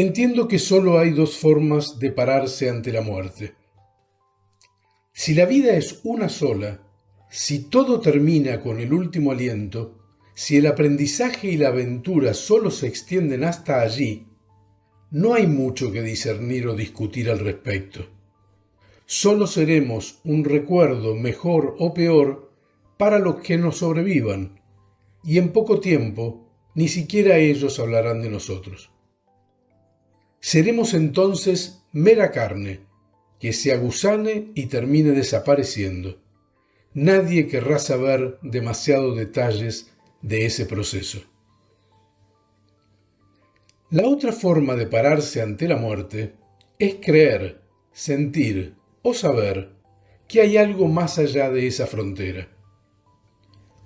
Entiendo que solo hay dos formas de pararse ante la muerte. Si la vida es una sola, si todo termina con el último aliento, si el aprendizaje y la aventura solo se extienden hasta allí, no hay mucho que discernir o discutir al respecto. Solo seremos un recuerdo mejor o peor para los que nos sobrevivan, y en poco tiempo ni siquiera ellos hablarán de nosotros. Seremos entonces mera carne, que se aguzane y termine desapareciendo. Nadie querrá saber demasiados detalles de ese proceso. La otra forma de pararse ante la muerte es creer, sentir o saber que hay algo más allá de esa frontera.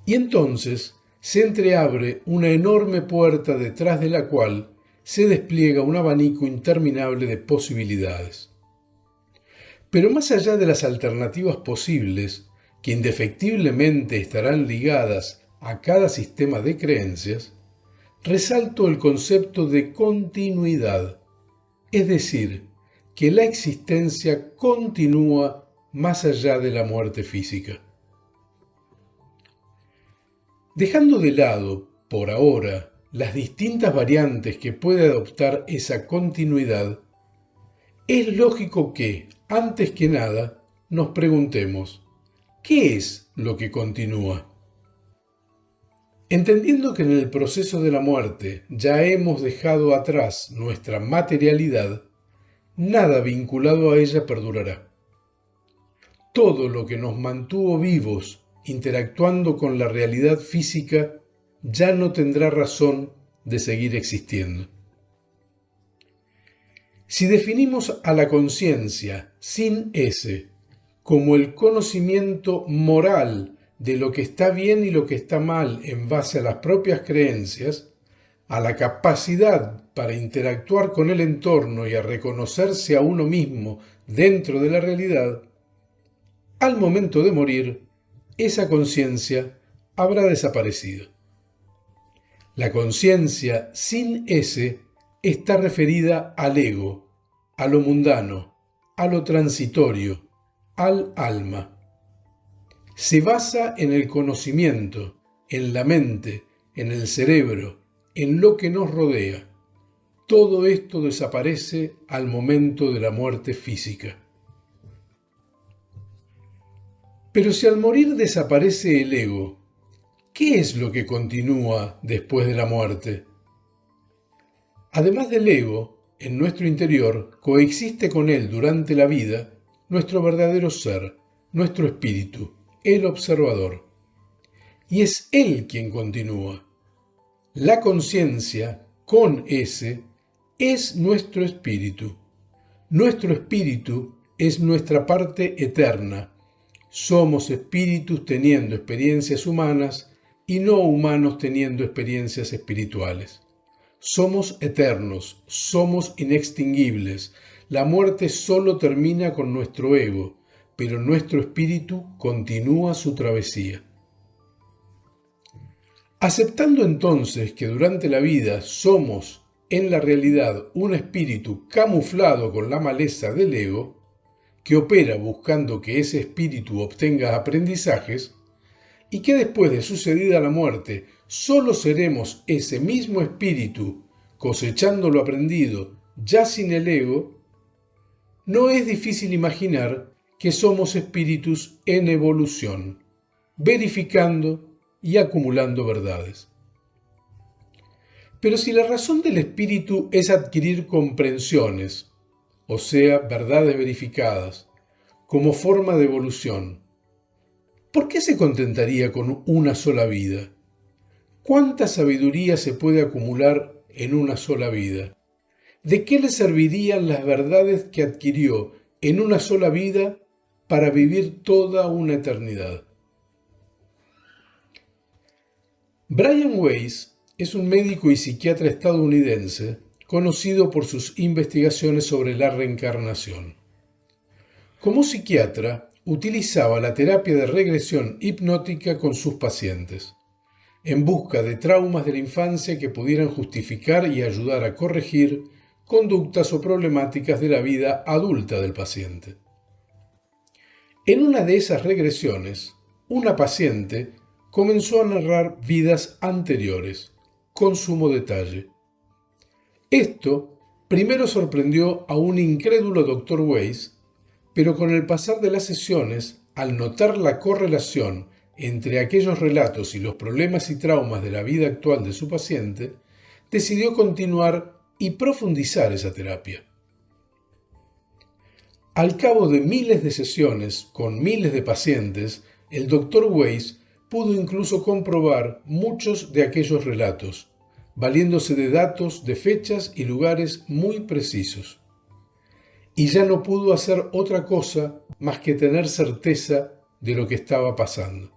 Y entonces se entreabre una enorme puerta detrás de la cual se despliega un abanico interminable de posibilidades. Pero más allá de las alternativas posibles, que indefectiblemente estarán ligadas a cada sistema de creencias, resalto el concepto de continuidad, es decir, que la existencia continúa más allá de la muerte física. Dejando de lado, por ahora, las distintas variantes que puede adoptar esa continuidad, es lógico que, antes que nada, nos preguntemos, ¿qué es lo que continúa? Entendiendo que en el proceso de la muerte ya hemos dejado atrás nuestra materialidad, nada vinculado a ella perdurará. Todo lo que nos mantuvo vivos interactuando con la realidad física ya no tendrá razón de seguir existiendo. Si definimos a la conciencia sin ese como el conocimiento moral de lo que está bien y lo que está mal en base a las propias creencias, a la capacidad para interactuar con el entorno y a reconocerse a uno mismo dentro de la realidad, al momento de morir, esa conciencia habrá desaparecido. La conciencia sin ese está referida al ego, a lo mundano, a lo transitorio, al alma. Se basa en el conocimiento, en la mente, en el cerebro, en lo que nos rodea. Todo esto desaparece al momento de la muerte física. Pero si al morir desaparece el ego, ¿qué es lo que continúa después de la muerte? Además del ego, en nuestro interior coexiste con él durante la vida nuestro verdadero ser, nuestro espíritu, el observador. Y es él quien continúa. La conciencia, con ese, es nuestro espíritu. Nuestro espíritu es nuestra parte eterna. Somos espíritus teniendo experiencias humanas y no humanos teniendo experiencias espirituales. Somos eternos, somos inextinguibles. La muerte solo termina con nuestro ego, pero nuestro espíritu continúa su travesía. Aceptando entonces que durante la vida somos, en la realidad, un espíritu camuflado con la maleza del ego, que opera buscando que ese espíritu obtenga aprendizajes, y que después de sucedida la muerte solo seremos ese mismo espíritu cosechando lo aprendido ya sin el ego, no es difícil imaginar que somos espíritus en evolución, verificando y acumulando verdades. Pero si la razón del espíritu es adquirir comprensiones, o sea, verdades verificadas, como forma de evolución, ¿por qué se contentaría con una sola vida? ¿Cuánta sabiduría se puede acumular en una sola vida? ¿De qué le servirían las verdades que adquirió en una sola vida para vivir toda una eternidad? Brian Weiss es un médico y psiquiatra estadounidense conocido por sus investigaciones sobre la reencarnación. Como psiquiatra, utilizaba la terapia de regresión hipnótica con sus pacientes, en busca de traumas de la infancia que pudieran justificar y ayudar a corregir conductas o problemáticas de la vida adulta del paciente. En una de esas regresiones, una paciente comenzó a narrar vidas anteriores, con sumo detalle. Esto primero sorprendió a un incrédulo Dr. Weiss, pero con el pasar de las sesiones, al notar la correlación entre aquellos relatos y los problemas y traumas de la vida actual de su paciente, decidió continuar y profundizar esa terapia. Al cabo de miles de sesiones con miles de pacientes, el Dr. Weiss pudo incluso comprobar muchos de aquellos relatos, valiéndose de datos de fechas y lugares muy precisos. Y ya no pudo hacer otra cosa más que tener certeza de lo que estaba pasando.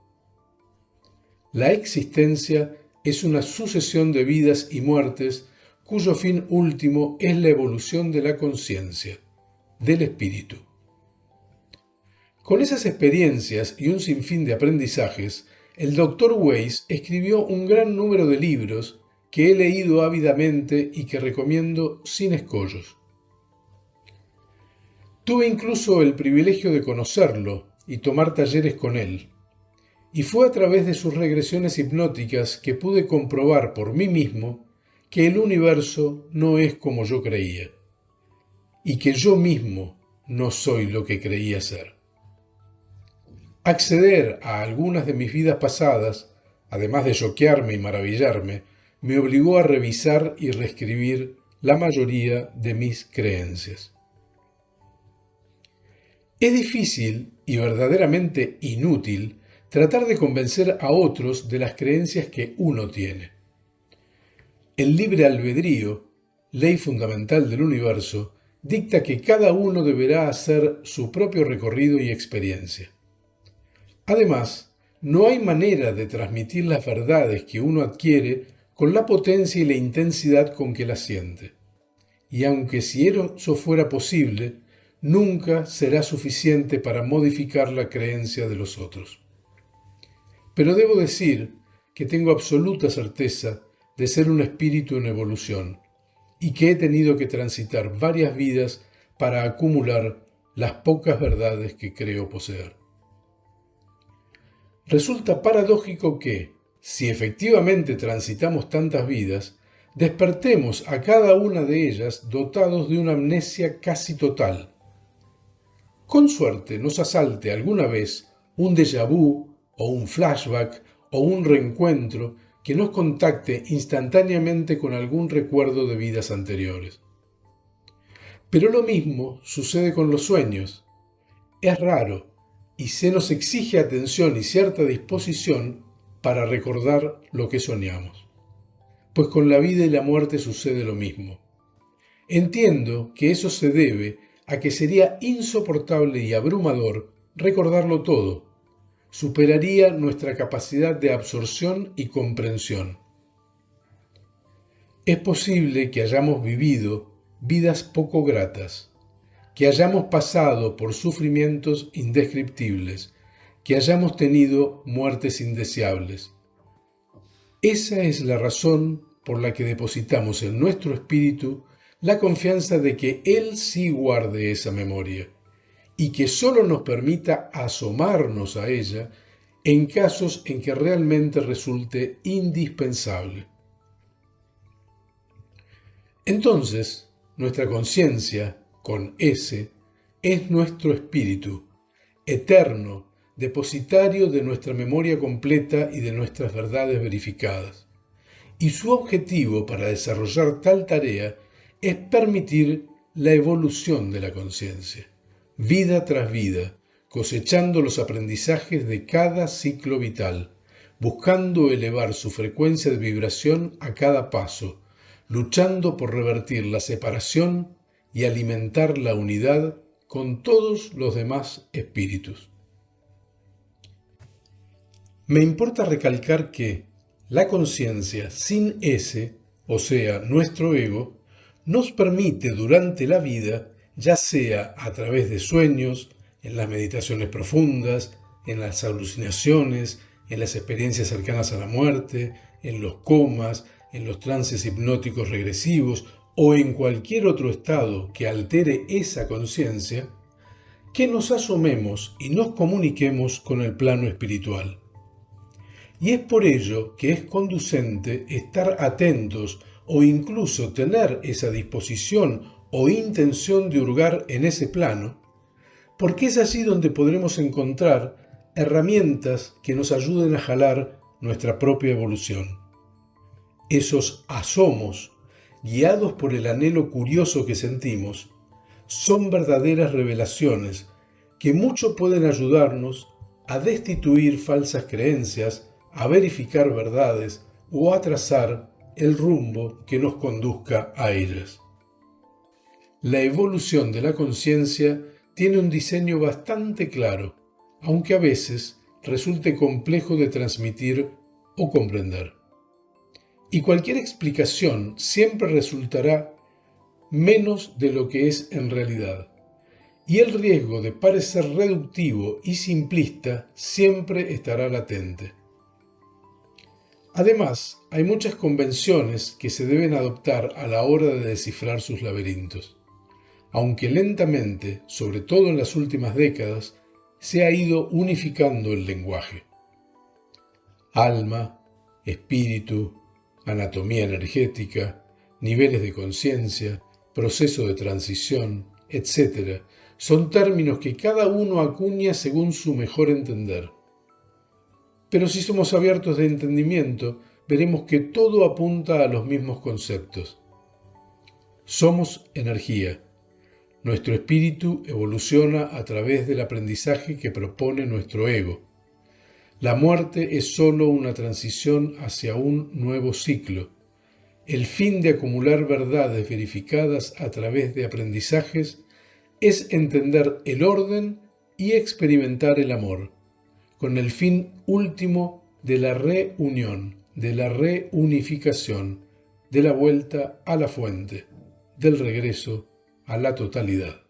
La existencia es una sucesión de vidas y muertes cuyo fin último es la evolución de la conciencia, del espíritu. Con esas experiencias y un sinfín de aprendizajes, el Dr. Weiss escribió un gran número de libros que he leído ávidamente y que recomiendo sin escollos. Tuve incluso el privilegio de conocerlo y tomar talleres con él, y fue a través de sus regresiones hipnóticas que pude comprobar por mí mismo que el universo no es como yo creía, y que yo mismo no soy lo que creía ser. Acceder a algunas de mis vidas pasadas, además de choquearme y maravillarme, me obligó a revisar y reescribir la mayoría de mis creencias. Es difícil y verdaderamente inútil tratar de convencer a otros de las creencias que uno tiene. El libre albedrío, ley fundamental del universo, dicta que cada uno deberá hacer su propio recorrido y experiencia. Además, no hay manera de transmitir las verdades que uno adquiere con la potencia y la intensidad con que las siente. Y aunque si eso fuera posible, nunca será suficiente para modificar la creencia de los otros. Pero debo decir que tengo absoluta certeza de ser un espíritu en evolución y que he tenido que transitar varias vidas para acumular las pocas verdades que creo poseer. Resulta paradójico que, si efectivamente transitamos tantas vidas, despertemos a cada una de ellas dotados de una amnesia casi total. Con suerte nos asalte alguna vez un déjà vu o un flashback o un reencuentro que nos contacte instantáneamente con algún recuerdo de vidas anteriores. Pero lo mismo sucede con los sueños. Es raro y se nos exige atención y cierta disposición para recordar lo que soñamos. Pues con la vida y la muerte sucede lo mismo. Entiendo que eso se debe a que sería insoportable y abrumador recordarlo todo. Superaría nuestra capacidad de absorción y comprensión. Es posible que hayamos vivido vidas poco gratas, que hayamos pasado por sufrimientos indescriptibles, que hayamos tenido muertes indeseables. Esa es la razón por la que depositamos en nuestro espíritu la confianza de que Él sí guarde esa memoria y que solo nos permita asomarnos a ella en casos en que realmente resulte indispensable. Entonces, nuestra conciencia, con S, es nuestro espíritu, eterno, depositario de nuestra memoria completa y de nuestras verdades verificadas. Y su objetivo para desarrollar tal tarea es permitir la evolución de la conciencia, vida tras vida, cosechando los aprendizajes de cada ciclo vital, buscando elevar su frecuencia de vibración a cada paso, luchando por revertir la separación y alimentar la unidad con todos los demás espíritus. Me importa recalcar que la conciencia sin S, o sea, nuestro ego, nos permite durante la vida, ya sea a través de sueños, en las meditaciones profundas, en las alucinaciones, en las experiencias cercanas a la muerte, en los comas, en los trances hipnóticos regresivos o en cualquier otro estado que altere esa conciencia, que nos asomemos y nos comuniquemos con el plano espiritual. Y es por ello que es conducente estar atentos o incluso tener esa disposición o intención de hurgar en ese plano, porque es allí donde podremos encontrar herramientas que nos ayuden a jalar nuestra propia evolución. Esos asomos, guiados por el anhelo curioso que sentimos, son verdaderas revelaciones que mucho pueden ayudarnos a destituir falsas creencias, a verificar verdades o a trazar el rumbo que nos conduzca a ellas. La evolución de la conciencia tiene un diseño bastante claro, aunque a veces resulte complejo de transmitir o comprender. Y cualquier explicación siempre resultará menos de lo que es en realidad. Y el riesgo de parecer reductivo y simplista siempre estará latente. Además, hay muchas convenciones que se deben adoptar a la hora de descifrar sus laberintos, aunque lentamente, sobre todo en las últimas décadas, se ha ido unificando el lenguaje. Alma, espíritu, anatomía energética, niveles de conciencia, proceso de transición, etc., son términos que cada uno acuña según su mejor entender. Pero si somos abiertos de entendimiento, veremos que todo apunta a los mismos conceptos. Somos energía. Nuestro espíritu evoluciona a través del aprendizaje que propone nuestro ego. La muerte es solo una transición hacia un nuevo ciclo. El fin de acumular verdades verificadas a través de aprendizajes es entender el orden y experimentar el amor, con el fin último de la reunión, de la reunificación, de la vuelta a la fuente, del regreso a la totalidad.